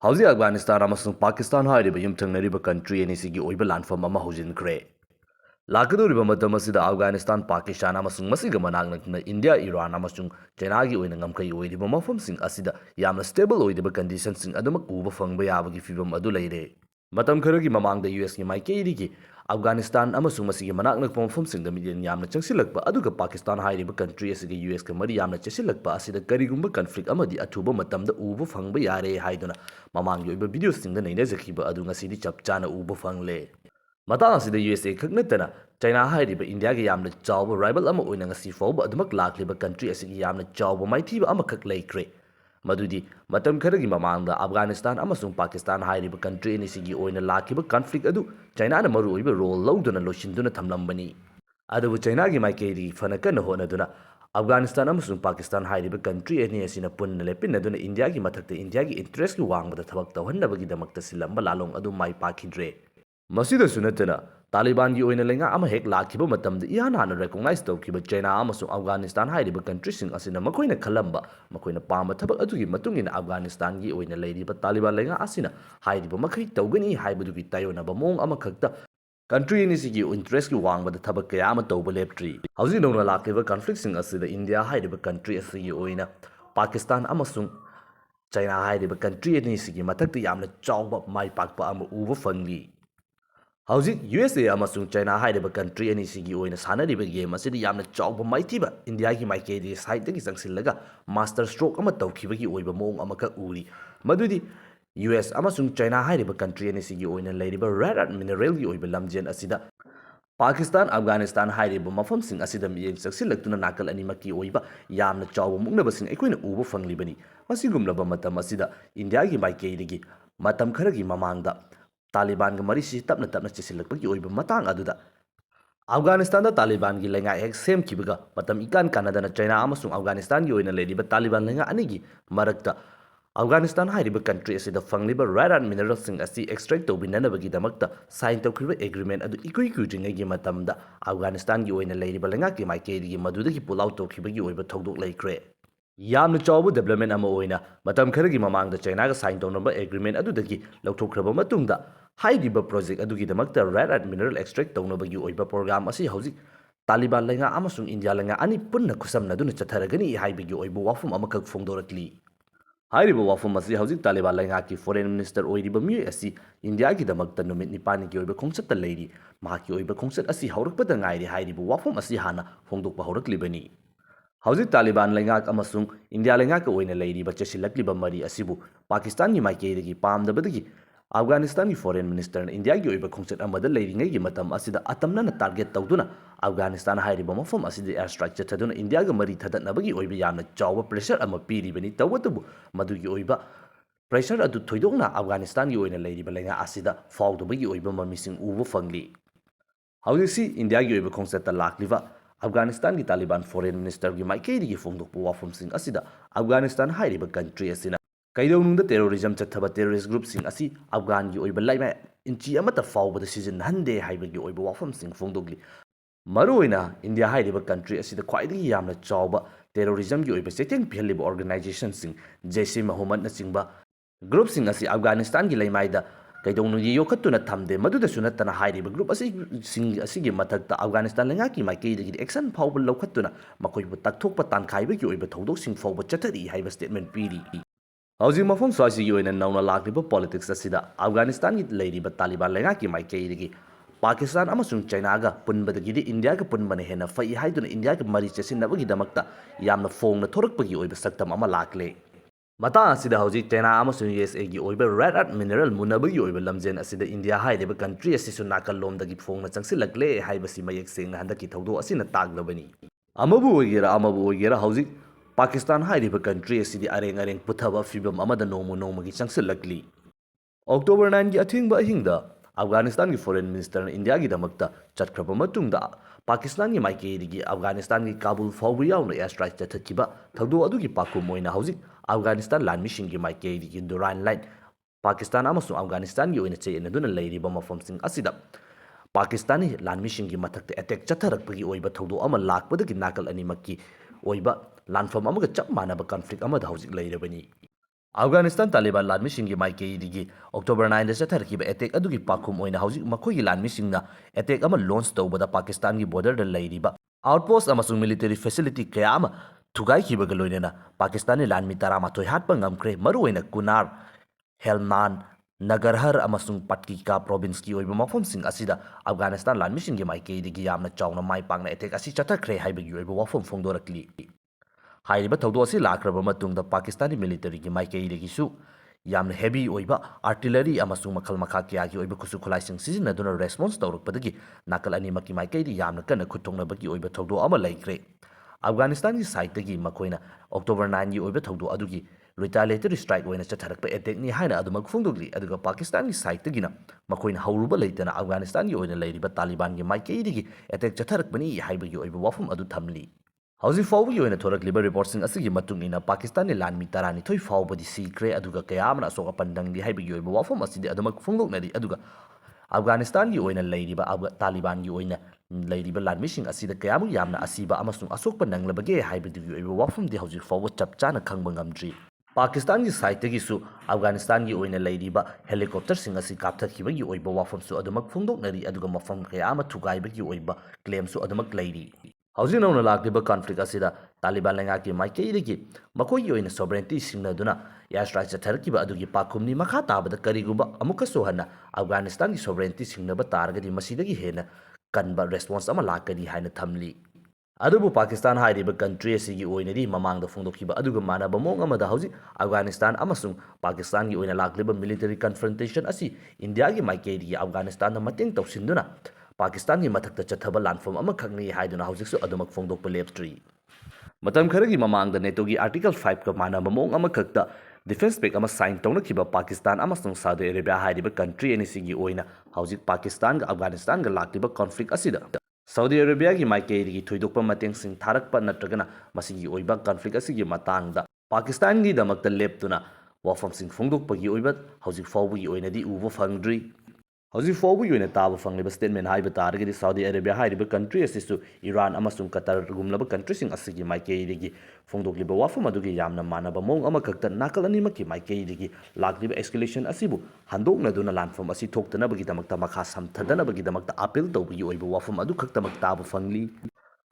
Hausi Afganistan amasung Pakistan hairiba yumthangnariba country anisigi oiba landform ama hojinkhre. Lakaduriba matam asida Afganistan, Pakistan amasung masiga manaknakna India, Iran amasung China gi oina ngamkai oidiba mafamsing asida yamna stable oidiba conditions sing adumak uba fangba yabagi fibam adu leire. Matam kharagi mamangda US gi maikeirigi Afganistan amasung masigi manaknakpa mafamsing da midian yamna changsilakpa aduga Pakistan hairiba country asiga US ka mari yamna chesilakpa asida karigumba conflict amadi athuba matamda uba fangba yare haiduna mamanggi oiba video singda nainajakhiba adu ngasidi chapchana uba fangle. Matang asida USA khaknatana China hairiba India gi yamna chawba rival ama oina ngasi fawba adumak lakliba country asigi yamna chawba maithiba ama khak leikre. Madudi matam kharagi mamangda Afghanistan amasung Pakistan hairiba country anisigi oina lakiba conflict adu China na maru oiba role lawduna loshinduna thamlambani. Adabu China gi maikeiri fana kana honaduna Afghanistan amasung Pakistan hairiba country ani asina punna lepinaduna India gi mathakta India gi interest gi wangbada thabak tawhannabagi damakta silamba lalong adu mai pakhidre. Masida sunatana Taliban gi oina lenga ama hek lakhiba matamda ihan hana recognize tawkiba China amasung Afghanistan hairiba country sing asina makoina khalamba makoina pamba thabak adugi matungina Afghanistan gi oina leiriba Taliban lenga asina hairiba makhai tawgani haibadugi tayonaba mong ama khakta country ni sigi interest ki wangbada thabak kaya ama tawba leptri hausi nongna lakhiba conflict sing asida India hairiba country asigi oina Pakistan amasung China hairiba country ni sigi mathakta yamna chawba mai pakpa ama uba fangli. Hausi USA amasung China hairiba country ani sigi oina sanariba game asidi yamna chawba maithiba India gi maikedi side dagi sangsillaga master stroke ama tawkhibagi oiba mong ama ka uri madudi US amasung China hairiba country ani sigi oina leiriba rare earth mineral gi oiba lamjen asida Pakistan Afghanistan hairiba mafamsing asida miyeng saksilaktuna nakal animaki oiba yamna chawba muknabasing aikoina uba fanglibani masigumlaba matam asida India gi maikedi matam kharagi mamangda Taliban ga marisi tapna chisilakpagi oiba matang aduda Afghanistan da Taliban gi lenga ek sem kibiga matam ikan kanadana China amasung Afghanistan gi oina leiriba Taliban lenga anigi marakta Afghanistan hairiba country asida fangliba rare earth mineral sing asi extract tawbinanabagi damakta sign tawkriba agreement adu ikui kuijingagi matamda Afghanistan gi oina leiriba lenga ki maikedi gi madudagi pull out tawkhibagi oiba thawdok leikre. Yamna chawba development ama oina matam kharagi mamangda China ga sign tawnaба agreement adudagi lauthokraba matungda hairiba project adugi damakta rare earth mineral extract tawnabagi oiba program asi hauzik Taliban lenga amasung India lenga ani punna khusamnaduna chatharagani haibagi oiba wafum amakak fongdorakli. Hairiba wafum asi hauzik Taliban lenga ki foreign minister oiriba mi asi India gi damakta numit nipani gi oiba khongsatta leiri mahaki oiba khongsat asi haurakpada ngairi hairiba wafum asi hana fongdokpa hauраklibani. Hauzik Taliban lengak amasung India lengak oina leiriba chesilakliba mari asibu Pakistan gi maikeidagi pamdabadagi Afghanistan gi foreign minister India gi oiba khongchat amada leiringai gi matam asida atamna target tawduna Afghanistan hairiba mafam asida air strike chathaduna India ga mari thadatnabagi oiba yamna chawba pressure ama piribani tawatabu madugi oiba pressure adu thoidokna Afghanistan gi oina leiriba lenga asida fawdubagi oiba mamising uba fangli. Haujisi India gi oiba khongchat lakliva Afghanistan gi Taliban foreign minister gi maikeidi gi fongdokpu wafumsing asida Afghanistan hairiba country asina kaidonungda terrorism chathaba terrorist group sing asi Afghan gi oiba laima inchi amata fawbada season hande haibagi oiba wafumsing fongdogli maruina India hairiba country asida khwaidagi yamna chawba terrorism gi oiba setting pheliba organization sing Jaish Mohammed na singba group sing asi Afghanistan gi laimaida kaidonungi yokhatuna thamde maduda sunatana hairiba group asi sing asigi mathakta Afghanistan lenga ki maikeidagi action fawba lokhatuna makoibu takthokpa tankhaiba gi oiba thodok sing fawba chathari haiba statement piri. Hauzik mafam swasi gi oina nauna lakliba politics asida Afghanistan gi leiriba Taliban lenga ki maikeidagi Pakistan amasung China ga punbadagi India ga punbana hena fai haiduna India ga mari chesinabagi damakta yamna fongna thorakpagi oiba saktam ama lakle. Mata asida hauzik China amasung USA gi oiba rare earth mineral munabagi oiba lamjen asida India hairiba country asisu nakal lomdagi fongna changsilakle haibasi mayek sengna handaki thawdo asina taglabani. Amabu oigera hauzik Pakistan hairiba country asidi areng puthaba fibam amada nomagi changsilakli. October 9 gi athingba ahingda Afghanistan gi foreign minister India gi damakta chatkraba matungda Pakistan gi maikeidi gi Afghanistan gi Kabul fawbu yauna air strike chathakiba thawdo adugi Paokum oina hauzik Afghanistan land mission gi maikeidi gi Durrani line Pakistan amasung Afghanistan gi oina cheinaduna leiriba mafamsing asida Pakistani land mission gi mathakta attack chatharakpagi oiba thawdo ama lakpadagi nakal animakki oiba landfam amaga chap manaba conflict amada hauzik leirabani. Afganistan Taliban ꯂꯥꯟꯃꯤꯁꯤꯡꯒꯤ ꯃꯥꯏꯀꯩꯗꯒꯤ October 9ꯗ ꯆꯠꯊꯔꯛꯈꯤꯕ attack ꯑꯗꯨꯒꯤ ꯄꯥꯎꯈꯨꯝ ꯑꯣꯏꯅ ꯍꯧꯖꯤꯛ ꯃꯈꯣꯏꯒꯤ ꯂꯥꯟꯃꯤꯁꯤꯡꯅ attack ꯑꯃ launch ꯇꯧꯕꯗ ꯄꯥꯀꯤꯁꯇꯥꯟꯒꯤ ꯕꯣꯔꯗꯔꯗ ꯂꯩꯔꯤꯕ ꯑꯥꯎꯠꯄꯣꯁꯠ ꯑꯃꯁꯨꯡ ꯃꯤꯂꯤꯇꯔꯤ ꯐꯦꯁꯤꯂꯤꯇꯤ ꯀꯌꯥ ꯑꯃ ꯊꯨꯒꯥꯏꯈꯤꯕꯒ ꯂꯣꯏꯅꯅ ꯄꯥꯀꯤꯁꯇꯥꯟꯒꯤ ꯂꯥꯟꯃꯤ 12 ꯍꯥꯠꯄ ꯉꯝꯈ꯭ꯔꯦ, ꯃꯔꯨꯑꯣꯏꯅ ꯀꯨꯅꯥꯔ, ꯍꯦꯜꯃꯥꯟ, ꯅꯒꯔꯍꯔ ꯑꯃꯁꯨꯡ ꯄꯠꯇꯤꯀꯥ ꯄ꯭ꯔꯣꯚꯤꯟꯁꯀꯤ ꯑꯣꯏꯕ ꯃꯐꯝꯁꯤꯡ ꯑꯁꯤꯗ ꯑꯐꯒꯥꯅꯤꯁꯇꯥꯟ ꯂꯥꯟꯃꯤꯁꯤꯡꯒꯤ ꯃꯥꯏꯀꯩꯗꯒꯤ ꯌꯥꯝꯅ ꯆꯥꯎꯅ ꯃꯥꯏ ꯄꯥꯛꯅ ꯑꯦꯇꯦꯛ ꯑꯁꯤ ꯆꯠꯊꯈ꯭ꯔꯦ ꯍꯥꯏꯕꯒꯤ ꯑꯣꯏꯕ ꯋꯥꯐꯝ ꯐꯣꯡꯗꯣꯔꯛꯂꯤ꯫ ꯍꯥꯏꯔꯤꯕ ꯊꯧꯗꯣꯛ ꯑꯁꯤ ꯂꯥꯛꯈ꯭ꯔꯕ ꯃꯇꯨꯡꯗ ꯄꯥꯀꯤꯁꯇꯥनी ꯃꯤꯂꯤꯇꯔꯤꯒꯤ ꯃꯥꯏꯀꯩꯗꯒꯤꯁꯨ ꯌꯥꯝꯅ ꯍꯦꯚꯤ ꯑꯣꯏꯕ ꯑꯥꯔꯇꯤꯂꯔꯤ ꯑꯃꯁꯨꯡ ꯃꯈꯜ ꯃꯈꯥ ꯀꯌꯥꯒꯤ ꯑꯣꯏꯕ ꯈꯨꯠꯁꯨ ꯈꯨꯠꯂꯥꯏꯁꯤꯡ ꯁꯤꯖꯤꯟꯅꯗꯨꯅ ꯔꯦꯁꯄꯣꯟꯁ ꯇꯧꯔꯛꯄꯗꯒꯤ ꯅꯥꯀꯜ ꯑꯅꯤꯃꯛꯀꯤ ꯃꯥꯏꯀꯩꯗ ꯌꯥꯝꯅ ꯀꯟꯅ ꯈꯨꯠꯊꯣꯛꯅꯕꯒꯤ ꯑꯣꯏꯕ ꯊꯧꯗꯣꯛ ꯑꯃ ꯂꯩꯈ꯭ꯔꯦ꯫ ꯑꯐꯒꯥꯅꯤꯁꯇꯥꯟꯒꯤ ꯁꯥꯏꯠꯇꯒꯤ ꯃꯈꯣꯏꯅ ꯑꯣꯛꯇꯣꯕꯔ 9ꯒꯤ ꯑꯣꯏꯕ ꯊꯧꯗꯣꯛ ꯑꯗꯨꯒꯤ ꯔꯤꯇꯥꯂꯤꯌꯦꯇꯔꯤ ꯁ꯭ꯇ꯭ꯔꯥꯏꯛ ꯑꯣꯏꯅ ꯆꯠꯊꯔꯛꯄ ꯑꯦꯇꯦꯛꯅꯤ ꯍꯥꯏꯅ ꯑꯗꯨꯃꯛ ꯐꯣꯡꯗꯣꯛꯂꯤ, ꯑꯗꯨꯒ ꯄꯥꯀꯤꯁꯇꯥꯟꯒꯤ ꯁꯥꯏꯠꯇꯒꯤꯅ ꯃꯈꯣꯏꯅ ꯍꯧꯔꯨꯕ ꯂꯩꯇꯅ ꯑꯐꯒꯥꯅꯤꯁꯇꯥꯟꯒꯤ ꯑꯣꯏꯅ ꯂꯩꯔꯤꯕ ꯇꯥꯂꯤꯕꯥꯟꯒꯤ ꯃꯥꯏꯀꯩꯗꯒꯤ ꯑꯦꯇꯦꯛ ꯆꯠꯊꯔꯛꯄꯅꯤ ꯍꯥꯏꯕꯒꯤ ꯑꯣꯏꯕ ꯋꯥꯐꯝ ꯑꯗꯨ ꯊꯝꯂꯤ꯫ ꯍꯧꯖꯤꯛ ꯐꯥꯎꯕꯒꯤ ꯑꯣꯏꯅ ꯊꯣꯔꯛꯂꯤꯕ ꯔꯤꯄꯣꯔꯠꯁꯤꯡ ꯑꯁꯤꯒꯤ ꯃꯇꯨꯡ ꯏꯟꯅ ꯄꯥꯀꯤꯁꯇꯥꯟꯒꯤ ꯂꯥꯟꯃꯤ 12 ꯐꯥꯎꯕꯗꯤ ꯁꯤꯈ꯭ꯔꯦ, ꯑꯗꯨꯒ ꯀꯌꯥ ꯑꯃꯅ ꯑꯁꯣꯛ ꯑꯄꯟ ꯅꯪꯂꯤ ꯍꯥꯏꯕꯒꯤ ꯑꯣꯏꯕ ꯋꯥꯐꯝ ꯑꯁꯤꯗꯤ ꯑꯗꯨꯃꯛ ꯐꯣꯡꯗꯣꯛꯅꯔꯤ, ꯑꯗꯨꯒ ꯑꯐꯒꯥꯅꯤꯁꯇꯥꯟꯒꯤ ꯑꯣꯏꯅ ꯂꯩꯔꯤꯕ ꯇꯥꯂꯤꯕꯥꯟꯒꯤ ꯑꯣꯏꯅ ꯂꯩꯔꯤꯕ ꯂꯥꯟꯃꯤꯁꯤꯡ ꯑꯁꯤꯗ ꯀꯌꯥꯃꯨꯛ ꯌꯥꯝꯅ ꯑꯁꯤꯕ ꯑꯃꯁꯨꯡ ꯑꯁꯣꯛꯄ ꯅꯪꯂꯕꯒꯦ ꯍꯥꯏꯕꯗꯨꯒꯤ ꯑꯣꯏꯕ ꯋꯥꯐꯝꯗꯤ ꯍꯧꯖꯤꯛ ꯐꯥꯎꯕ ꯆꯞ ꯆꯥꯅ ꯈꯪꯕ ꯉꯝꯗ꯭ꯔꯤ꯫ ꯄꯥꯀꯤꯁꯇꯥꯟꯒꯤ ꯁꯥꯏꯠꯇꯒꯤꯁꯨ ꯑꯐꯒꯥꯅꯤꯁꯇꯥꯟꯒꯤ ꯑꯣꯏꯅ ꯂꯩꯔꯤꯕ ꯍꯦꯂꯤꯀꯣꯞꯇꯔꯁꯤꯡ ꯑꯁꯤ ꯀꯥꯞꯊꯈꯤꯕꯒꯤ ꯑꯣꯏꯕ ꯋꯥꯐꯝꯁꯨ ꯑꯗꯨꯃꯛ ꯐꯣꯡꯗꯣꯛꯅꯔꯤ, ꯑꯗꯨꯒ ꯃꯐꯝ ꯀꯌꯥ ꯑꯃ ꯊꯨꯒꯥꯏꯕꯒꯤ ꯑꯣꯏꯕ ꯀ꯭ꯂꯦꯝꯁꯨ ꯑꯗꯨꯃꯛ ꯂꯩꯔꯤ꯫ ꯍꯧꯖꯤꯛ ꯅꯧꯅ ꯂꯥꯛꯂꯤꯕ ꯀꯟꯐ꯭ꯂꯤꯛ ꯑꯁꯤꯗ ꯇꯥꯂꯤꯕꯥꯟ ꯂꯩꯉꯥꯛꯀꯤ ꯃꯥꯏꯀꯩꯗꯒꯤ ꯃꯈꯣꯏꯒꯤ ꯑꯣꯏꯅ ꯁꯣꯚꯔꯦꯟꯇꯤ ꯁꯤꯡꯅꯗꯨꯅ ꯏꯌꯥꯔ ꯁ꯭ꯇ꯭ꯔꯥꯏꯛ ꯆꯠꯊꯔꯛꯈꯤꯕ ꯑꯗꯨꯒꯤ ꯄꯥꯎꯈꯨꯝꯅꯤ꯫ ꯃꯈꯥ ꯇꯥꯕꯗ ꯀꯔꯤꯒꯨꯝꯕ ꯑꯃꯨꯛꯀꯁꯨ ꯍꯟꯅ ꯑꯐꯒꯥꯅꯤꯁꯇꯥꯟꯒꯤ ꯁꯣꯚꯔꯦꯟꯇꯤ ꯁꯤꯡꯅꯕ ꯇꯥꯔꯒꯗꯤ ꯃꯁꯤꯗꯒꯤ ꯍꯦꯟꯅ ꯀꯟꯕ ꯔꯦꯁꯄꯣꯟꯁ ꯑꯃ ꯂꯥꯛꯀꯅꯤ ꯍꯥꯏꯅ ꯊꯝꯂꯤ꯫ ꯑꯗꯨꯕꯨ ꯄꯥꯀꯤꯁꯇꯥꯟ ꯍꯥꯏꯔꯤꯕ ꯀꯟꯇ꯭ꯔꯤ ꯑꯁꯤꯒꯤ ꯑꯣꯏꯅꯗꯤ ꯃꯃꯥꯡꯗ ꯐꯣꯡꯗꯣꯛꯈꯤꯕ ꯑꯗꯨꯒ ꯃꯥꯟꯅꯕ ꯃꯑꯣꯡ ꯑꯃꯗ ꯍꯧꯖꯤꯛ ꯑꯐꯒꯥꯅꯤꯁꯇꯥꯟ ꯑꯃꯁꯨꯡ ꯄꯥꯀꯤꯁꯇꯥꯟꯒꯤ ꯑꯣꯏꯅ ꯂꯥꯛꯂꯤꯕ ꯃꯤꯂꯤꯇꯔꯤ ꯀꯟꯐ꯭ꯔꯟꯇꯦꯁꯟ ꯑꯁꯤ ꯏꯟꯗꯤꯌꯥꯒꯤ ꯃꯥꯏꯀꯩꯗꯒꯤ ꯑꯐꯒꯥꯅꯤꯁꯇꯥꯟꯗ ꯃꯇꯦꯡ ꯇꯧꯁꯤꯟꯗꯨꯅ ꯄꯥꯀꯤꯁꯇꯥꯟꯒꯤ ꯃꯊꯛꯇ ꯆꯠꯊꯕ ꯂꯥꯟꯐꯝ ꯑꯃꯈꯛꯅꯤ ꯍꯥꯏꯗꯨꯅ ꯍꯧꯖꯤꯛꯁꯨ ꯑꯗꯨꯃꯛ ꯐꯣꯡꯗꯣꯛꯄ ꯂꯦꯞꯇ꯭ꯔꯤ꯫ ꯃꯇꯝ ꯈꯔꯒꯤ ꯃꯃꯥꯡꯗ ꯅꯦꯇꯣꯒꯤ ꯑꯥꯔꯇꯤꯀꯜ 5ꯀ ꯃꯥꯟꯅꯕ ꯃꯑꯣꯡ ꯑꯃꯈꯛꯇ ꯗꯤꯐꯦꯟꯁ ꯄꯦꯛ ꯑꯃ ꯁꯥꯏꯟ ꯇꯧꯅꯈꯤꯕ ꯄꯥꯀꯤꯁꯇꯥꯟ ꯑꯃꯁꯨꯡ ꯁꯥꯎꯗꯤ ꯑꯔꯦꯕꯤꯌꯥ ꯍꯥꯏꯔꯤꯕ ꯀꯟꯇ꯭ꯔꯤ ꯑꯅꯤꯁꯤꯒꯤ ꯑꯣꯏꯅ ꯍꯧꯖꯤꯛ ꯄꯥꯀꯤꯁꯇꯥꯟꯒ ꯑꯐꯒꯥꯅꯤꯁꯇꯥꯟꯒ ꯂꯥꯛꯂꯤꯕ ꯀꯟꯐ꯭ꯂꯤꯛ ꯑꯁꯤꯗ ꯁꯥꯎꯗꯤ ꯑꯔꯦꯕꯤꯌꯥꯒꯤ ꯃꯥꯏꯀꯩꯗꯒꯤ ꯊꯣꯏꯗꯣꯛꯄ ꯃꯇꯦꯡꯁꯤꯡ ꯊꯥꯔꯛꯄ ꯅꯠꯇ꯭ꯔꯒꯅ ꯃꯁꯤꯒꯤ ꯑꯣꯏꯕ ꯀꯟꯐ꯭ꯂꯤꯛ ꯑꯁꯤꯒꯤ ꯃꯇꯥꯡꯗ ꯄꯥꯀꯤꯁꯇꯥꯟꯒꯤꯗꯃꯛꯇ ꯂꯦꯞꯇꯨꯅ ꯋꯥꯐꯝꯁꯤꯡ ꯐꯣꯡꯗꯣꯛꯄꯒꯤ ꯑꯣꯏꯕ ꯍꯧꯖꯤꯛ ꯐꯥꯎꯕꯒꯤ ꯑꯣꯏꯅꯗꯤ ꯎꯕ ꯐꯪꯗ꯭ꯔꯤ꯫ ꯍꯧꯖꯤꯛ ꯐꯥꯎꯕꯒꯤ ꯑꯣꯏꯅ ꯇꯥꯕ ꯐꯪꯂꯤꯕ ꯁ꯭ꯇꯦꯠꯃꯦꯟ ꯍꯥꯏꯕ ꯇꯥꯔꯒꯗꯤ ꯁꯥꯎꯗꯤ ꯑꯔꯦꯕꯤꯌꯥ ꯍꯥꯏꯔꯤꯕ ꯀꯟꯇ꯭ꯔꯤ ꯑꯁꯤꯁꯨ ꯏꯔꯥꯟ ꯑꯃꯁꯨꯡ ꯀꯇꯔꯒꯨꯝꯂꯕ ꯀꯟꯇ꯭ꯔꯤꯁꯤꯡ ꯑꯁꯤꯒꯤ ꯃꯥꯏꯀꯩꯗꯒꯤ ꯐꯣꯡꯗꯣꯛꯂꯤꯕ ꯋꯥꯐꯝ ꯑꯗꯨꯒꯤ ꯌꯥꯝꯅ ꯃꯥꯟꯅꯕ ꯃꯑꯣꯡ ꯑꯃꯈꯛꯇ ꯅꯥꯀꯜ ꯑꯅꯤꯃꯛꯀꯤ ꯃꯥꯏꯀꯩꯗꯒꯤ ꯂꯥꯛꯂꯤꯕ ꯑꯦꯁꯀꯦꯂꯦꯁꯟ ꯑꯁꯤꯕꯨ ꯍꯟꯗꯣꯛꯅꯗꯨꯅ ꯂꯥꯟꯐꯝ ꯑꯁꯤ ꯊꯣꯛꯇꯅꯕꯒꯤꯗꯃꯛꯇ ꯃꯈꯥ ꯁꯝꯊꯗꯅꯕꯒꯤꯗꯃꯛꯇ ꯑꯥꯄꯤꯜ ꯇꯧꯕꯒꯤ ꯑꯣꯏꯕ ꯋꯥꯐꯝ ꯑꯗꯨꯈꯛꯇꯃꯛ ꯇꯥꯕ ꯐꯪꯂꯤ꯫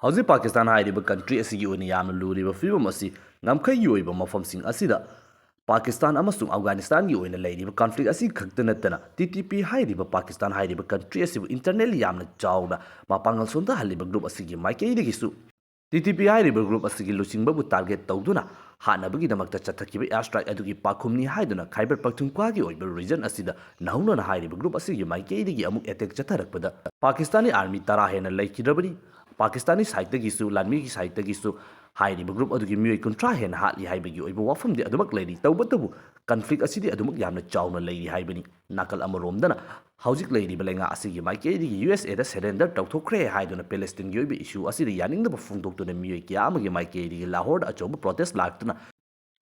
ꯍꯧꯖꯤꯛ ꯄꯥꯀꯤꯁꯇꯥꯟ ꯍꯥꯏꯔꯤꯕ ꯀꯟꯇ꯭ꯔꯤ ꯑꯁꯤꯒꯤ ꯑꯣꯏꯅ ꯌꯥꯝꯅ ꯂꯨꯔꯤꯕ ꯐꯤꯕꯝ ꯑꯁꯤ ꯉꯝꯈꯩꯒꯤ ꯑꯣꯏꯕ ꯃꯐꯝꯁꯤꯡ ꯑꯁꯤꯗ ꯄꯥꯀꯤꯁꯇꯥꯟ ꯑꯃꯁꯨꯡ ꯑꯐꯒꯥꯅꯤꯁꯇꯥꯟꯒꯤ ꯑꯣꯏꯅ ꯂꯩꯔꯤꯕ ꯀꯟꯐ꯭ꯂꯤꯛ ꯑꯁꯤ ꯈꯛꯇ ꯅꯠꯇꯅ ꯇꯤꯇꯤꯄꯤ ꯍꯥꯏꯔꯤꯕ ꯄꯥꯀꯤꯁꯇꯥꯟ ꯍꯥꯏꯔꯤꯕ ꯀꯟꯇ꯭ꯔꯤ ꯑꯁꯤꯕꯨ ꯏꯟꯇꯔꯅꯦꯜꯂꯤ ꯌꯥꯝꯅ ꯆꯥꯎꯅ ꯃꯄꯥꯡꯒꯜ ꯁꯣꯟꯊꯍꯜꯂꯤꯕ ꯒ꯭ꯔꯨꯞ ꯑꯁꯤꯒꯤ ꯃꯥꯏꯀꯩꯗꯒꯤꯁꯨ ꯇꯤꯇꯤꯄꯤ ꯍꯥꯏꯔꯤꯕ ꯒ꯭ꯔꯨꯞ ꯑꯁꯤꯒꯤ ꯂꯨꯆꯤꯡꯕꯕꯨ ꯇꯥꯔꯒꯦꯠ ꯇꯧꯗꯨꯅ ꯍꯥꯠꯅꯕꯒꯤꯗꯃꯛꯇ ꯆꯠꯊꯈꯤꯕ ꯏꯌꯥꯔ ꯁ꯭ꯇ꯭ꯔꯥꯏꯛ ꯑꯗꯨꯒꯤ ꯄꯥꯎꯈꯨꯝꯅꯤ ꯍꯥꯏꯗꯨꯅ ꯈꯥꯏꯕꯔ ꯄꯈꯇꯨꯟꯈ꯭ꯋꯥꯒꯤ ꯑꯣꯏꯕ ꯔꯤꯖꯟ ꯑꯁꯤꯗ ꯅꯧꯍꯧꯅꯅ ꯍꯥꯏꯔꯤꯕ ꯒ꯭ꯔꯨꯞ ꯑꯁꯤꯒꯤ ꯃꯥꯏꯀꯩꯗꯒꯤ ꯑꯃꯨꯛ ꯑꯦꯇꯦꯛ ꯆꯠꯊꯔꯛꯄꯗ ꯄꯥꯀꯤꯁꯇꯥनी ꯑꯥꯔꯃꯤ 10 ꯍꯦꯟꯅ ꯂꯩꯈꯤꯗ꯭ꯔꯕꯅꯤ꯫ ꯄꯥꯀꯤꯁꯇꯥनी ꯁꯥꯏꯠꯇꯒꯤꯁꯨ ꯂꯥꯟꯃꯤꯒꯤ ꯁꯥꯏꯠꯇꯒꯤꯁꯨ ꯍꯥꯏꯔꯤꯕ ꯒ꯭ꯔꯨꯞ ꯑꯗꯨꯒꯤ ꯃꯤꯑꯣꯏ 30 ꯍꯦꯟꯅ ꯍꯥꯠꯂꯤ ꯍꯥꯏꯕꯒꯤ ꯑꯣꯏꯕ ꯋꯥꯐꯝꯗꯤ ꯑꯗꯨꯃꯛ ꯂꯩꯔꯤ, ꯇꯧꯕꯇꯕꯨ ꯀꯟꯐ꯭ꯂꯤꯛ ꯑꯁꯤꯗꯤ ꯑꯗꯨꯃꯛ ꯌꯥꯝꯅ ꯆꯥꯎꯅ ꯂꯩꯔꯤ ꯍꯥꯏꯕꯅꯤ꯫ ꯅꯥꯀꯜ ꯑꯃꯔꯣꯝꯗꯅ ꯍꯧꯖꯤꯛ ꯂꯩꯔꯤꯕ ꯂꯩꯉꯥꯛ ꯑꯁꯤꯒꯤ ꯃꯥꯏꯀꯩꯗꯒꯤ USAꯗ ꯁꯦꯔꯦꯟꯗꯔ ꯇꯧꯊꯣꯛꯈ꯭ꯔꯦ ꯍꯥꯏꯗꯨꯅ ꯄꯦꯂꯦꯁꯇꯤꯟꯒꯤ ꯑꯣꯏꯕ ꯏꯁꯨ ꯑꯁꯤꯗ ꯌꯥꯅꯤꯡꯗꯕ ꯐꯣꯡꯗꯣꯛꯇꯨꯅ ꯃꯤꯑꯣꯏ ꯀꯌꯥ ꯑꯃꯒꯤ ꯃꯥꯏꯀꯩꯗꯒꯤ ꯂꯥꯍꯣꯔꯗ ꯑꯆꯧꯕ ꯄ꯭ꯔꯣꯇꯦꯁ ꯂꯥꯛꯇꯨꯅ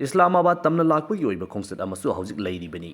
ꯏꯁꯂꯥꯃꯥꯕꯥꯗ ꯇꯝꯅ ꯂꯥꯛꯄꯒꯤ ꯑꯣꯏꯕ ꯈꯣꯡꯆꯠ ꯑꯃꯁꯨ ꯍꯧꯖꯤꯛ ꯂꯩꯔꯤꯕꯅꯤ꯫